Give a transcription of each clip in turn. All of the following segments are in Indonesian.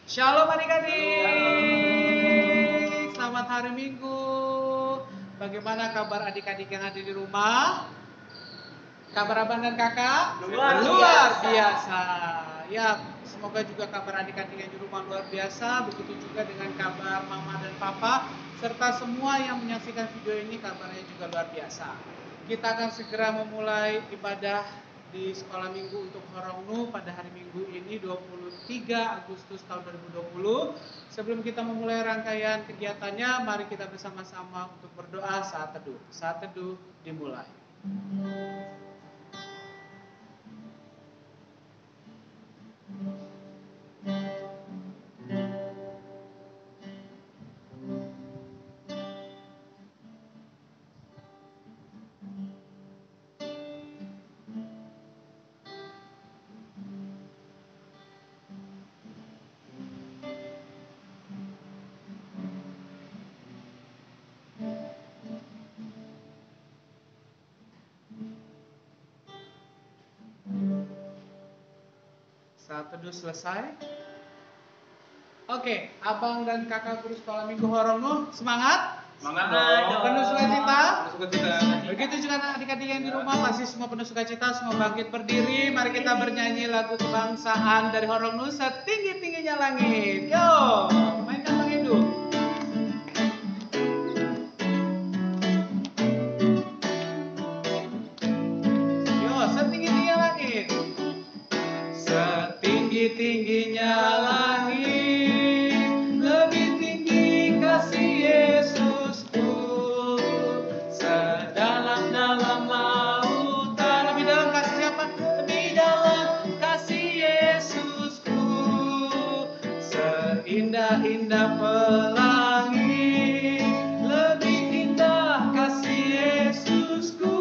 Shalom adik-adik, selamat hari Minggu. Bagaimana kabar adik-adik yang ada di rumah? Kabar abang dan kakak? Luar biasa. Ya, semoga juga kabar adik-adik yang di rumah luar biasa. Begitu juga dengan kabar mama dan papa, serta semua yang menyaksikan video ini kabarnya juga luar biasa. Kita akan segera memulai ibadah di sekolah minggu untuk Horongnu pada hari Minggu ini 23 Agustus tahun 2020. Sebelum kita memulai rangkaian kegiatannya, mari kita bersama-sama untuk berdoa saat teduh. Saat teduh dimulai. Saat teduh selesai. Oke, abang dan kakak guru sekolah minggu Horongnu, semangat? Semangat dong. Penuh sukacita? Sukacita. Begitu juga adik-adik yang di rumah, pasti semua penuh sukacita, semua bangkit berdiri. Mari kita bernyanyi lagu kebangsaan dari Horongnu, Setinggi-tingginya Langit. Yo, mainkan Bang Edu. Yo, setinggi-tingginya langit. Setinggi-tingginya langit, lebih tinggi kasih Yesusku. Sedalam-dalam lautan, lebih dalam kasih siapa? Lebih dalam kasih Yesusku. Seindah-indah pelangi, lebih indah kasih Yesusku.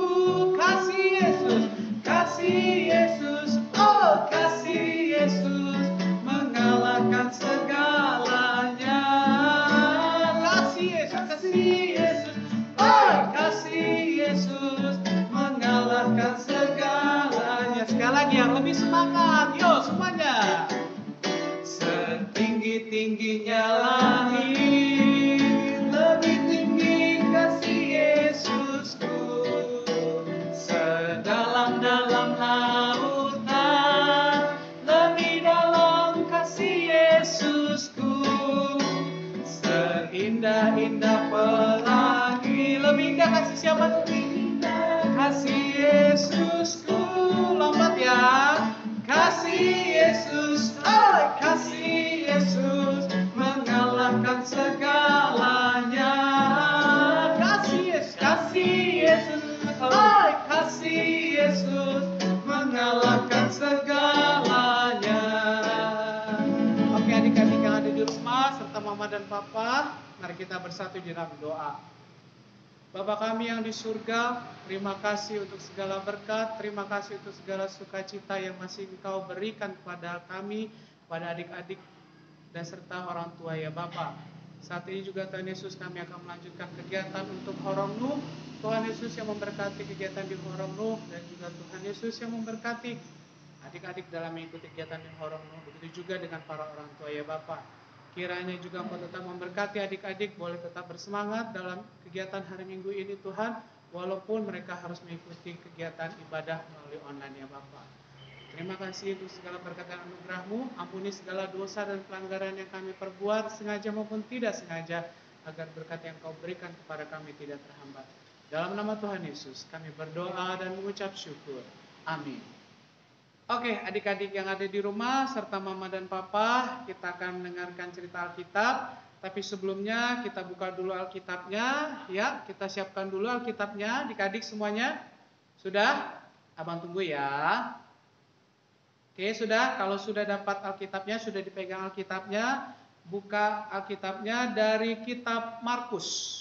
Kasih Yesus, kasih Yesus, oh kasih Yesus mengalahkan segalanya. Kasih Yesus, oh kasih Yesus mengalahkan segalanya. Sekali lagi yang lebih semangat, yo semuanya. Setinggi-tingginya langit, lebih tinggi kasih Yesusku. Sedalam-dalam lautan, lebih dalam kasih Yesusku. Seindah-indah pelangi, lebih indah kasih siapa? Kasih Yesusku. Lompat ya. Kasih Yesus, oh kasih Yesus mengalahkan segalanya. Kasih Yesus, oh kasih Yesus mengalahkan segalanya. Oke adik-adik yang ada di rumah serta mama dan papa, mari kita bersatu di dalam doa. Bapa kami yang di surga, terima kasih untuk segala berkat, terima kasih untuk segala sukacita yang masih Engkau berikan kepada kami, pada adik-adik dan serta orang tua ya Bapa. Saat ini juga Tuhan Yesus kami akan melanjutkan kegiatan untuk Horongnu. Tuhan Yesus yang memberkati kegiatan di Horongnu dan juga Tuhan Yesus yang memberkati adik-adik dalam mengikuti kegiatan di Horongnu. Begitu juga dengan para orang tua ya Bapa. Kiranya juga Engkau tetap memberkati adik-adik, boleh tetap bersemangat dalam kegiatan hari Minggu ini Tuhan, walaupun mereka harus mengikuti kegiatan ibadah melalui online ya Bapak. Terima kasih untuk segala berkat dan anugerah-Mu, ampuni segala dosa dan pelanggaran yang kami perbuat, sengaja maupun tidak sengaja, agar berkat yang Kau berikan kepada kami tidak terhambat. Dalam nama Tuhan Yesus, kami berdoa dan mengucap syukur. Amin. Oke, adik-adik yang ada di rumah serta mama dan papa, kita akan mendengarkan cerita Alkitab. Tapi sebelumnya kita buka dulu Alkitabnya, ya. Kita siapkan dulu Alkitabnya, adik-adik semuanya. Sudah? Abang tunggu ya. Oke, sudah. Kalau sudah dapat Alkitabnya, sudah dipegang Alkitabnya, buka Alkitabnya dari kitab Markus.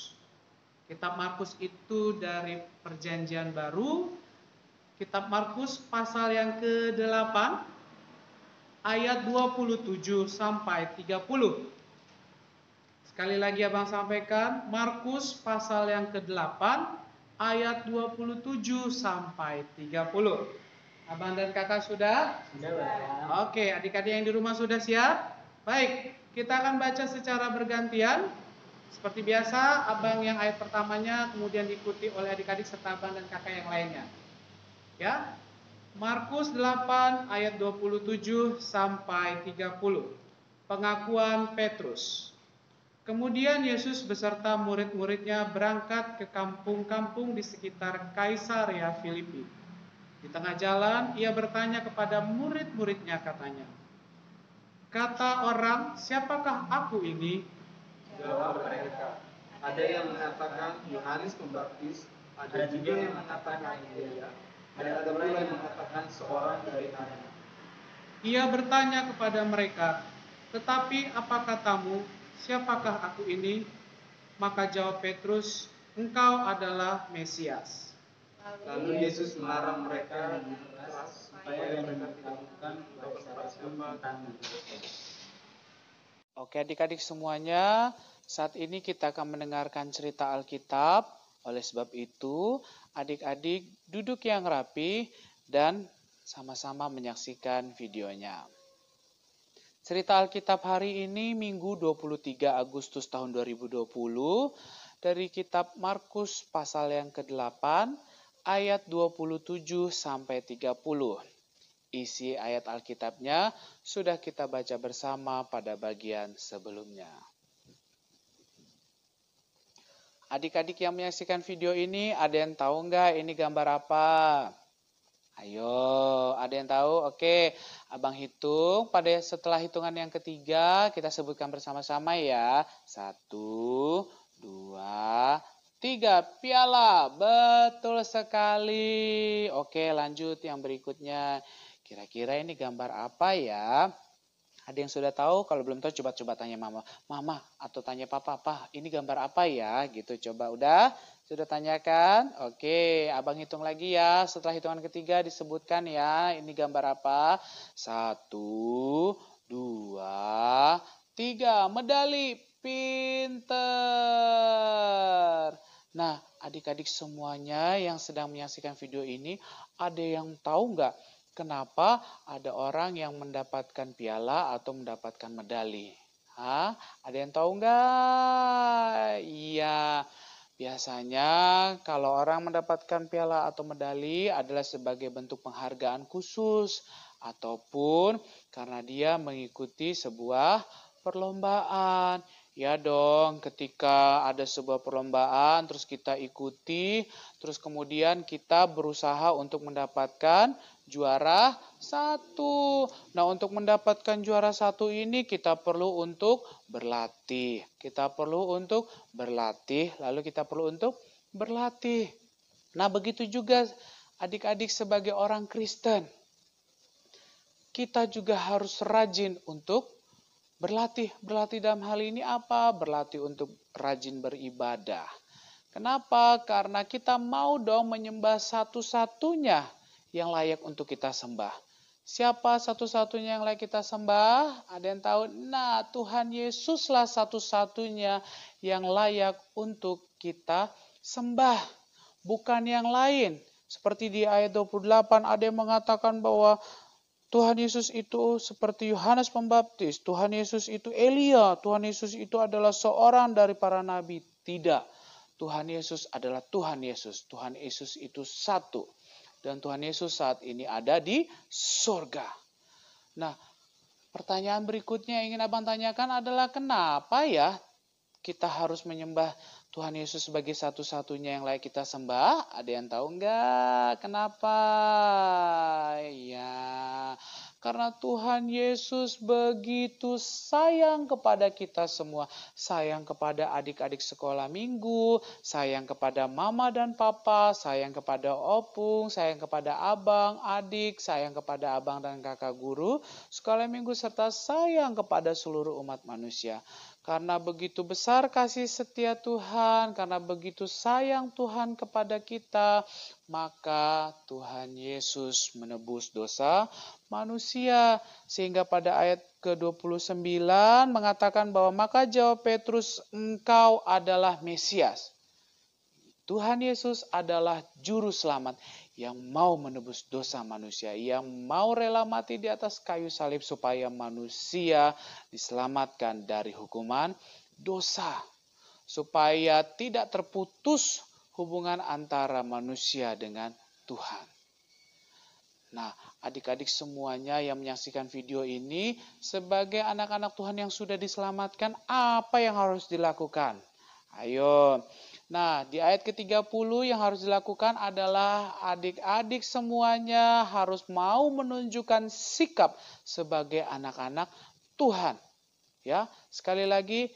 Kitab Markus itu dari Perjanjian Baru. Kitab Markus pasal yang ke-8 ayat 27 sampai 30. Sekali lagi Abang sampaikan, Markus pasal yang ke-8 ayat 27 sampai 30. Abang dan kakak sudah? Sudah. Oke, adik-adik yang di rumah sudah siap? Baik, kita akan baca secara bergantian. Seperti biasa, abang yang ayat pertamanya kemudian diikuti oleh adik-adik serta abang dan kakak yang lainnya. Ya, Markus 8 ayat 27 sampai 30. Pengakuan Petrus. Kemudian Yesus beserta murid-muridnya berangkat ke kampung-kampung di sekitar Kaisarea Filipi. Di tengah jalan ia bertanya kepada murid-muridnya, katanya, "Kata orang, siapakah aku ini?" Jawab mereka, ada yang mengatakan Yohanes Pembaptis, ada juga yang mengatakan Elia, dan ada pula yang mengatakan seorang dari anak. Ia bertanya kepada mereka, "Tetapi apa katamu, siapakah aku ini?" Maka jawab Petrus, "Engkau adalah Mesias." Lalu Yesus melarang mereka dengan keras supaya mereka tidak melakukan siapa-siapa tentang Oke adik-adik semuanya, saat ini kita akan mendengarkan cerita Alkitab. Oleh sebab itu, adik-adik duduk yang rapi dan sama-sama menyaksikan videonya. Cerita Alkitab hari ini Minggu 23 Agustus tahun 2020 dari kitab Markus pasal yang ke-8 ayat 27 sampai 30. Isi ayat Alkitabnya sudah kita baca bersama pada bagian sebelumnya. Adik-adik yang menyaksikan video ini, ada yang tahu nggak ini gambar apa? Ayo, ada yang tahu? Oke, abang hitung. Setelah hitungan yang ketiga, kita sebutkan bersama-sama ya. 1, 2, 3. Piala, betul sekali. Oke, lanjut yang berikutnya. Kira-kira ini gambar apa ya? Ada yang sudah tahu? Kalau belum tahu coba tanya mama atau tanya papa, ini gambar apa ya? Gitu coba. Udah? Sudah tanyakan? Oke, abang hitung lagi ya. Setelah hitungan ketiga disebutkan ya, ini gambar apa? 1, 2, 3. Medali, pinter. Nah, adik-adik semuanya yang sedang menyaksikan video ini, ada yang tahu nggak kenapa ada orang yang mendapatkan piala atau mendapatkan medali? Hah? Ada yang tahu nggak? Iya, biasanya kalau orang mendapatkan piala atau medali adalah sebagai bentuk penghargaan khusus ataupun karena dia mengikuti sebuah perlombaan. Ya dong, ketika ada sebuah perlombaan terus kita ikuti, terus kemudian kita berusaha untuk mendapatkan juara 1. Nah, untuk mendapatkan juara 1 ini kita perlu untuk berlatih. Lalu kita perlu untuk berlatih. Nah, begitu juga adik-adik sebagai orang Kristen. Kita juga harus rajin untuk berlatih. Berlatih dalam hal ini apa? Berlatih untuk rajin beribadah. Kenapa? Karena kita mau dong menyembah satu-satunya yang layak untuk kita sembah. Siapa satu-satunya yang layak kita sembah? Ada yang tahu? Nah, Tuhan Yesuslah satu-satunya yang layak untuk kita sembah. Bukan yang lain. Seperti di ayat 28 ada yang mengatakan bahwa Tuhan Yesus itu seperti Yohanes Pembaptis, Tuhan Yesus itu Elia, Tuhan Yesus itu adalah seorang dari para nabi. Tidak, Tuhan Yesus adalah Tuhan Yesus. Tuhan Yesus itu satu. Dan Tuhan Yesus saat ini ada di surga. Nah, pertanyaan berikutnya yang ingin abang tanyakan adalah kenapa ya kita harus menyembah Tuhan Yesus sebagai satu-satunya yang layak kita sembah? Ada yang tahu enggak? Kenapa? Ya, karena Tuhan Yesus begitu sayang kepada kita semua. Sayang kepada adik-adik sekolah minggu, sayang kepada mama dan papa, sayang kepada opung, sayang kepada abang, adik, sayang kepada abang dan kakak guru sekolah minggu, serta sayang kepada seluruh umat manusia. Karena begitu besar kasih setia Tuhan, karena begitu sayang Tuhan kepada kita, maka Tuhan Yesus menebus dosa manusia. Sehingga pada ayat ke-29 mengatakan bahwa maka jawab Petrus, engkau adalah Mesias. Tuhan Yesus adalah juru selamat yang mau menebus dosa manusia, yang mau rela mati di atas kayu salib supaya manusia diselamatkan dari hukuman dosa, supaya tidak terputus hubungan antara manusia dengan Tuhan. Nah, adik-adik semuanya yang menyaksikan video ini, sebagai anak-anak Tuhan yang sudah diselamatkan, apa yang harus dilakukan? Ayo. Nah, di ayat ke-30 yang harus dilakukan adalah adik-adik semuanya harus mau menunjukkan sikap sebagai anak-anak Tuhan. Ya, sekali lagi,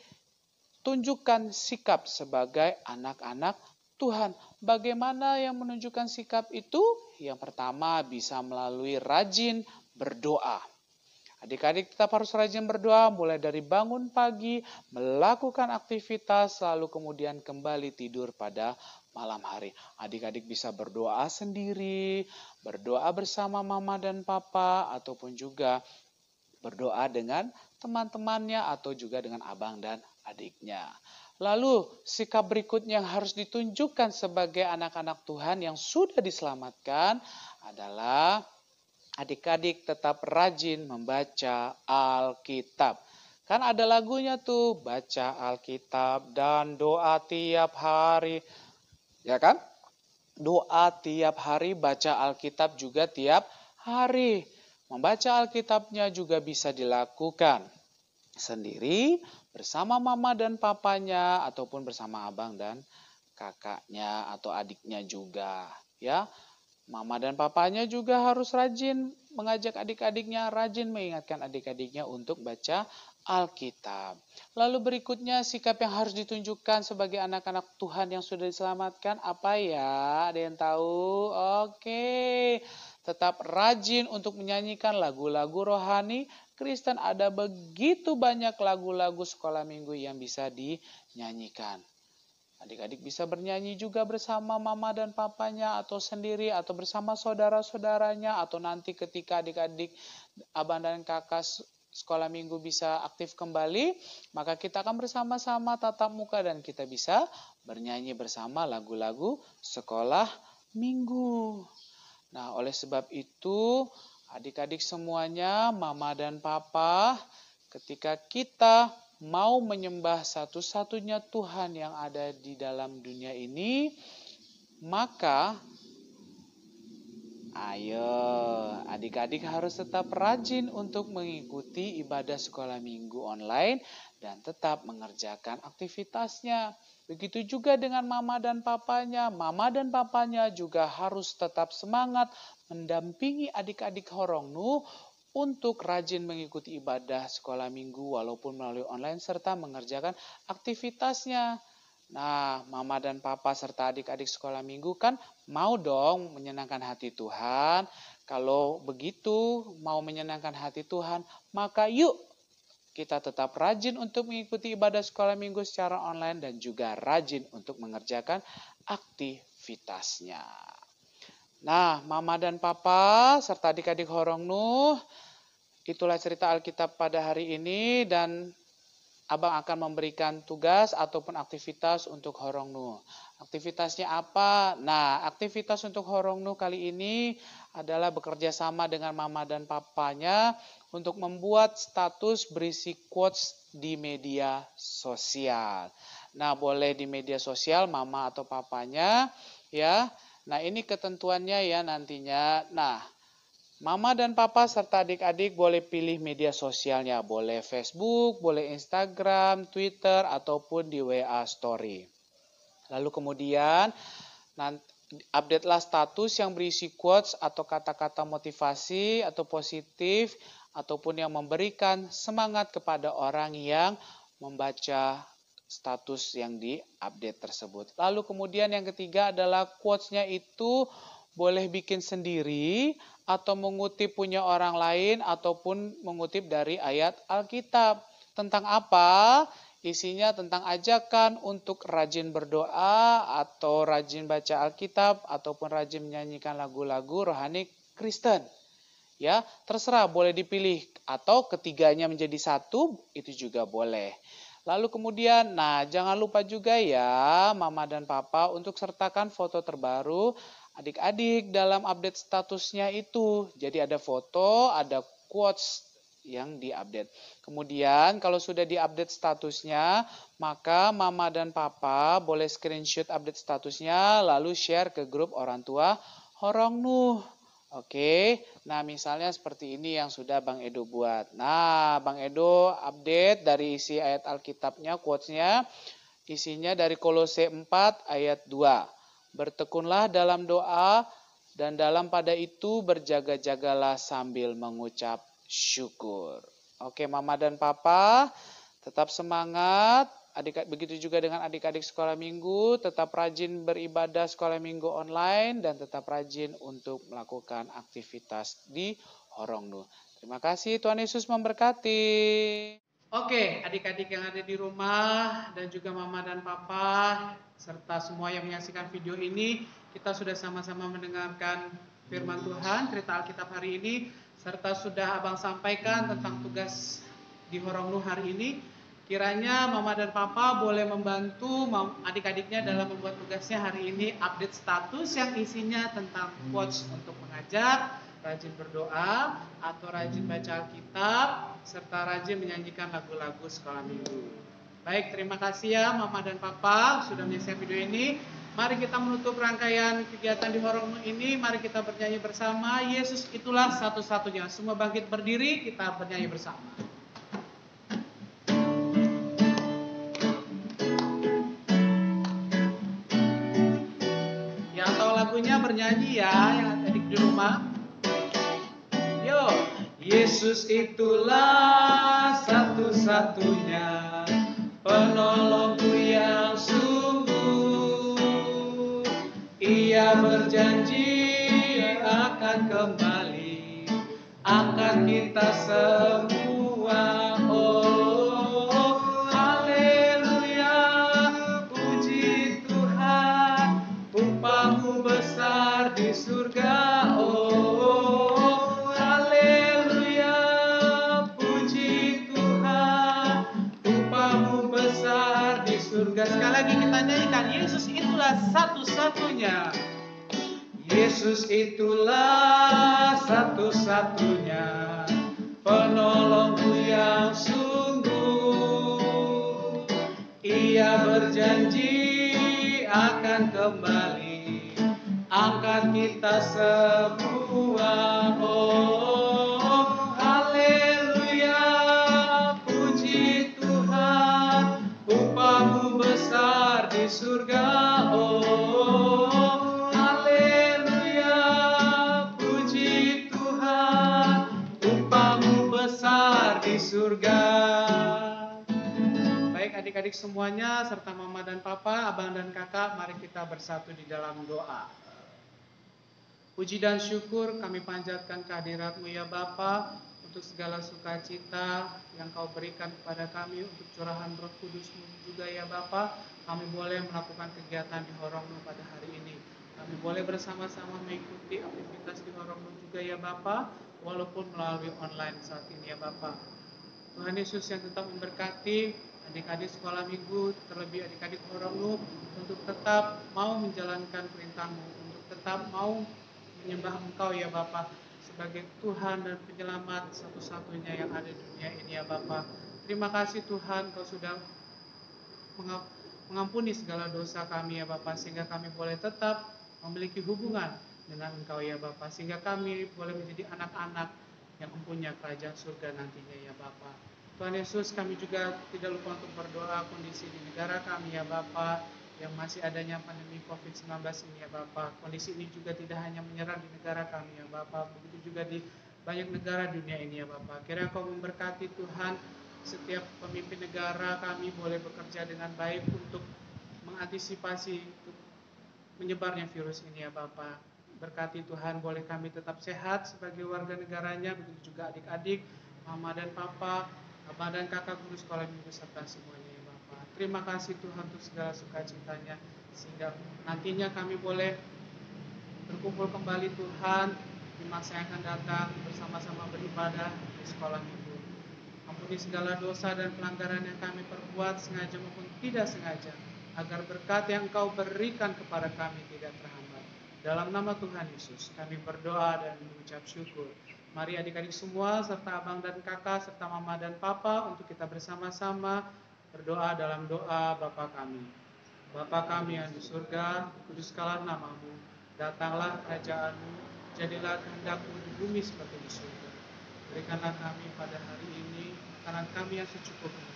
tunjukkan sikap sebagai anak-anak Tuhan. Bagaimana yang menunjukkan sikap itu? Yang pertama bisa melalui rajin berdoa. Adik-adik tetap harus rajin berdoa, mulai dari bangun pagi, melakukan aktivitas, lalu kemudian kembali tidur pada malam hari. Adik-adik bisa berdoa sendiri, berdoa bersama mama dan papa, ataupun juga berdoa dengan teman-temannya atau juga dengan abang dan adiknya. Lalu sikap berikutnya yang harus ditunjukkan sebagai anak-anak Tuhan yang sudah diselamatkan adalah adik-adik tetap rajin membaca Alkitab. Kan ada lagunya tuh, baca Alkitab dan doa tiap hari. Ya kan? Doa tiap hari, baca Alkitab juga tiap hari. Membaca Alkitabnya juga bisa dilakukan sendiri, bersama mama dan papanya, ataupun bersama abang dan kakaknya atau adiknya juga. Ya, mama dan papanya juga harus rajin mengajak adik-adiknya, rajin mengingatkan adik-adiknya untuk baca Alkitab. Lalu berikutnya sikap yang harus ditunjukkan sebagai anak-anak Tuhan yang sudah diselamatkan apa ya? Ada yang tahu? Oke. Tetap rajin untuk menyanyikan lagu-lagu rohani Kristen. Ada begitu banyak lagu-lagu sekolah minggu yang bisa dinyanyikan. Adik-adik bisa bernyanyi juga bersama mama dan papanya atau sendiri atau bersama saudara-saudaranya atau nanti ketika adik-adik, abang dan kakak sekolah minggu bisa aktif kembali, maka kita akan bersama-sama tatap muka dan kita bisa bernyanyi bersama lagu-lagu sekolah minggu. Nah, oleh sebab itu adik-adik semuanya, mama dan papa, ketika kita mau menyembah satu-satunya Tuhan yang ada di dalam dunia ini, maka ayo adik-adik harus tetap rajin untuk mengikuti ibadah sekolah minggu online dan tetap mengerjakan aktivitasnya. Begitu juga dengan mama dan papanya. Mama dan papanya juga harus tetap semangat mendampingi adik-adik Horongnu untuk rajin mengikuti ibadah sekolah minggu walaupun melalui online serta mengerjakan aktivitasnya. Nah, mama dan papa serta adik-adik sekolah minggu kan mau dong menyenangkan hati Tuhan. Kalau begitu mau menyenangkan hati Tuhan, maka yuk kita tetap rajin untuk mengikuti ibadah sekolah minggu secara online dan juga rajin untuk mengerjakan aktivitasnya. Nah, mama dan papa serta adik-adik Horongnu, itulah cerita Alkitab pada hari ini dan abang akan memberikan tugas ataupun aktivitas untuk Horongnu. Aktivitasnya apa? Nah, aktivitas untuk Horongnu kali ini adalah bekerja sama dengan mama dan papanya untuk membuat status berisi quotes di media sosial. Nah, boleh di media sosial mama atau papanya ya. Nah, ini ketentuannya ya nantinya. Nah, mama dan papa serta adik-adik boleh pilih media sosialnya. Boleh Facebook, boleh Instagram, Twitter, ataupun di WA Story. Lalu kemudian update-lah status yang berisi quotes atau kata-kata motivasi atau positif ataupun yang memberikan semangat kepada orang yang membaca status yang di-update tersebut. Lalu kemudian yang ketiga adalah quotes-nya itu boleh bikin sendiri atau mengutip punya orang lain ataupun mengutip dari ayat Alkitab. Tentang apa? Isinya tentang ajakan untuk rajin berdoa atau rajin baca Alkitab ataupun rajin menyanyikan lagu-lagu rohani Kristen. Ya, terserah boleh dipilih atau ketiganya menjadi satu itu juga boleh. Lalu kemudian, nah jangan lupa juga ya mama dan papa untuk sertakan foto terbaru adik-adik dalam update statusnya itu. Jadi ada foto, ada quotes yang diupdate. Kemudian kalau sudah diupdate statusnya, maka mama dan papa boleh screenshot update statusnya lalu share ke grup orang tua Horong Nuh. Oke, nah misalnya seperti ini yang sudah Bang Edo buat. Nah, Bang Edo update dari isi ayat Alkitabnya, quotes-nya, isinya dari Kolose 4 ayat 2. Bertekunlah dalam doa dan dalam pada itu berjaga-jagalah sambil mengucap syukur. Oke, mama dan papa, tetap semangat. Begitu juga dengan adik-adik sekolah minggu, tetap rajin beribadah sekolah minggu online dan tetap rajin untuk melakukan aktivitas di Horong Nuh. Terima kasih, Tuhan Yesus memberkati. Oke, adik-adik yang ada di rumah dan juga mama dan papa serta semua yang menyaksikan video ini, kita sudah sama-sama mendengarkan firman Tuhan, cerita Alkitab hari ini, serta sudah Abang sampaikan tentang tugas di Horong Nuh hari ini. Kiranya mama dan papa boleh membantu adik-adiknya dalam membuat tugasnya hari ini, update status yang isinya tentang quotes untuk mengajar, rajin berdoa, atau rajin baca Alkitab, serta rajin menyanyikan lagu-lagu sekolah minggu. Baik, terima kasih ya mama dan papa sudah menyaksikan video ini. Mari kita menutup rangkaian kegiatan di Horong Nuh ini. Mari kita bernyanyi bersama, Yesus itulah satu-satunya. Semua bangkit berdiri, kita bernyanyi bersama. Yang tahu lagunya bernyanyi ya, yang adik di rumah. Yo, Yesus itulah satu-satunya penolongku yang sungguh. Ia berjanji akan kembali, akan kita semua. Oh, haleluya, puji Tuhan, upahmu besar di surga. Oh, haleluya, puji Tuhan, upahmu besar di surga. Sekali lagi kita nyanyikan, Yesus itulah satu-satunya. Yesus itulah satu-satunya penolongku yang sungguh. Ia berjanji akan kembali, angkat kita semua. Oh, haleluya, puji Tuhan, upahmu besar di surga. Oh, haleluya, puji Tuhan, upahmu besar di surga. Baik adik-adik semuanya serta mama dan papa, abang dan kakak, mari kita bersatu di dalam doa. Puji dan syukur kami panjatkan kehadirat-Mu ya Bapa, untuk segala sukacita yang Kau berikan kepada kami, untuk curahan Roh Kudus-Mu juga ya Bapa. Kami boleh melakukan kegiatan di Horong Nuh pada hari ini. Kami boleh bersama-sama mengikuti aktivitas di Horong Nuh juga ya Bapa, walaupun melalui online saat ini ya Bapa. Tuhan Yesus yang tetap memberkati adik-adik sekolah minggu, terlebih adik-adik Horong Nuh, untuk tetap mau menjalankan perintah-Mu, untuk tetap mau menyembah Engkau ya Bapa sebagai Tuhan dan penyelamat satu-satunya yang ada di dunia ini ya Bapa. Terima kasih Tuhan, Kau sudah mengampuni segala dosa kami ya Bapa, sehingga kami boleh tetap memiliki hubungan dengan Engkau ya Bapa, sehingga kami boleh menjadi anak-anak yang mempunyai kerajaan surga nantinya ya Bapa. Tuhan Yesus, kami juga tidak lupa untuk berdoa kondisi di negara kami ya Bapa, yang masih adanya pandemi COVID-19 ini ya Bapa. Kondisi ini juga tidak hanya menyerang di negara kami ya Bapa, begitu juga di banyak negara dunia ini ya Bapa. Kiranya Kau memberkati Tuhan setiap pemimpin negara kami boleh bekerja dengan baik untuk mengantisipasi menyebarnya virus ini ya Bapa. Berkati Tuhan, boleh kami tetap sehat sebagai warga negaranya, begitu juga adik-adik, mama dan papa, abah dan kakak, guru sekolah minggu serta semuanya ya Bapa. Terima kasih Tuhan untuk segala sukacitanya, sehingga nantinya kami boleh berkumpul kembali Tuhan di masa yang akan datang, bersama-sama beribadah di sekolah minggu. Ampuni segala dosa dan pelanggaran yang kami perbuat, sengaja maupun tidak sengaja, agar berkat yang Engkau berikan kepada kami tidak terhambat. Dalam nama Tuhan Yesus, kami berdoa dan mengucap syukur. Mari adik-adik semua, serta abang dan kakak, serta mama dan papa, untuk kita bersama-sama berdoa dalam doa Bapa kami. Bapa kami yang di surga, kuduskanlah namamu, datanglah kerajaan-Mu, jadilah kehendak-Mu di bumi seperti di surga. Berikanlah kami pada hari ini makanan kami yang secukupnya,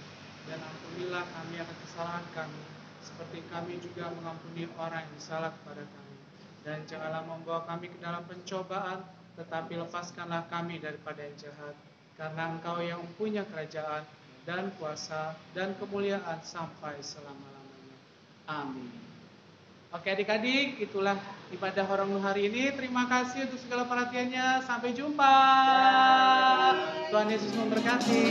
dan ampunilah kami akan kesalahan kami, seperti kami juga mengampuni orang yang bersalah kepada kami. Dan janganlah membawa kami ke dalam pencobaan, tetapi lepaskanlah kami daripada yang jahat. Karena Engkau yang mempunyai kerajaan, dan kuasa, dan kemuliaan sampai selama-lamanya. Amin. Oke adik-adik, itulah ibadah Horong hari ini. Terima kasih untuk segala perhatiannya. Sampai jumpa. Tuhan Yesus memberkati.